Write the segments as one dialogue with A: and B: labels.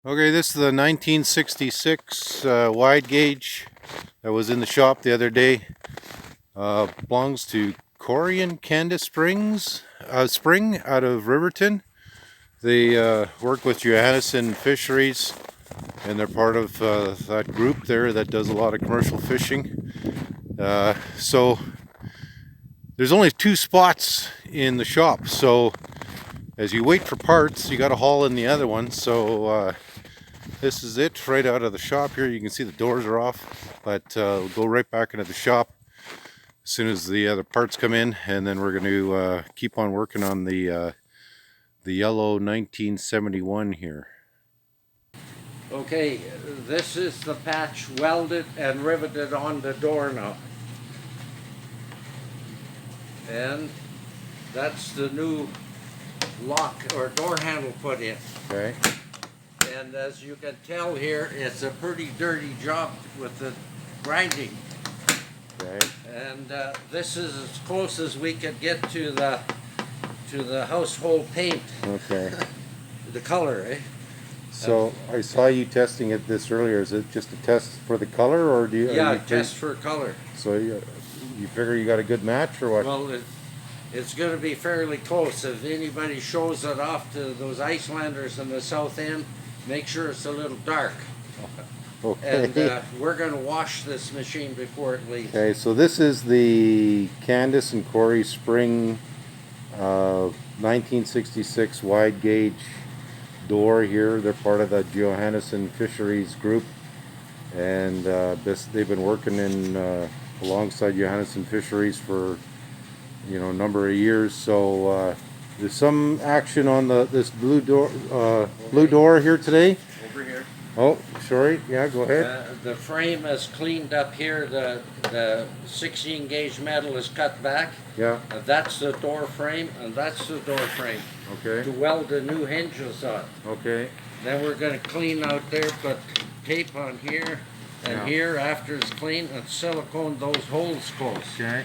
A: Okay, this is the 1966 wide gauge that was in the shop the other day. Belongs to Corey and Candace Spring out of Riverton. They work with Johanneson Fisheries, and they're part of that group there that does a lot of commercial fishing. So there's only 2 spots in the shop, so as you wait for parts, you got to haul in the other one. So this is it right out of the shop here. You can see the doors are off, but we'll go right back into the shop as soon as the other parts come in, and then we're going to keep on working on the yellow 1971 here.
B: Okay, this is the patch welded and riveted on the door now. And that's the new lock or door handle put in.
A: Okay.
B: And as you can tell here, it's a pretty dirty job with the grinding.
A: Okay.
B: And this is as close as we could get to the household paint.
A: Okay.
B: The color, eh?
A: So I saw you testing it this earlier. Is it just a test for the color, or do you?
B: Yeah, test for color.
A: So you figure you got a good match, or what?
B: Well, it's going to be fairly close. If anybody shows it off to those Icelanders in the south end, make sure it's a little dark.
A: Okay.
B: And we're going to wash this machine before it leaves.
A: Okay, so this is the Candace and Corey Spring 1966 wide gauge door here. They're part of the Johanneson Fisheries group, and they've been working in alongside Johanneson Fisheries for a number of years. So there's some action on this blue door here today.
B: Over here.
A: Oh, sorry. Yeah, go ahead.
B: The frame is cleaned up here. The 16 gauge metal is cut back.
A: Yeah.
B: That's the door frame, and that's the door frame.
A: Okay.
B: To weld the new hinges on.
A: Okay.
B: Then we're going to clean out there, put tape on here and here after it's clean, and silicone those holes closed.
A: Okay.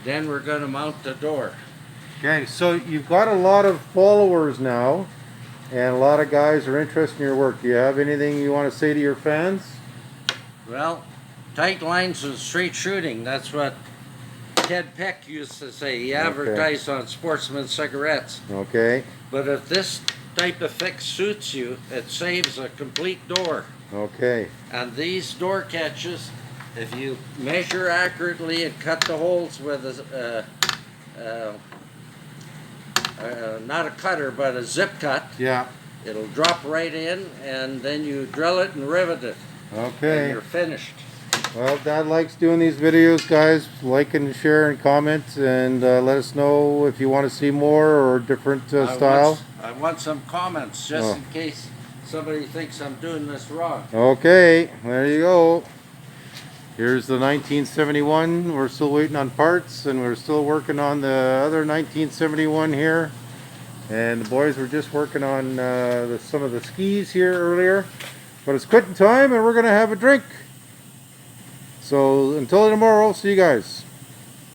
B: Then we're going to mount the door.
A: Okay, so you've got a lot of followers now, and a lot of guys are interested in your work. Do you have anything you want to say to your fans?
B: Well, tight lines and straight shooting. That's what Ted Peck used to say. He advertised on Sportsman cigarettes.
A: Okay.
B: But if this type of fix suits you, it saves a complete door.
A: Okay.
B: And these door catches, if you measure accurately and cut the holes with not a cutter, but a zip cut,
A: Yeah.
B: it'll drop right in, and then you drill it and rivet it.
A: Okay.
B: And you're finished.
A: Well, Dad likes doing these videos, guys. Like and share and comment, and let us know if you want to see more or different style.
B: I want some comments, just in case somebody thinks I'm doing this wrong.
A: Okay, there you go. Here's the 1971. We're still waiting on parts, and we're still working on the other 1971 here. And the boys were just working on some of the skis here earlier. But it's quitting time, and we're going to have a drink. So until tomorrow, see you guys.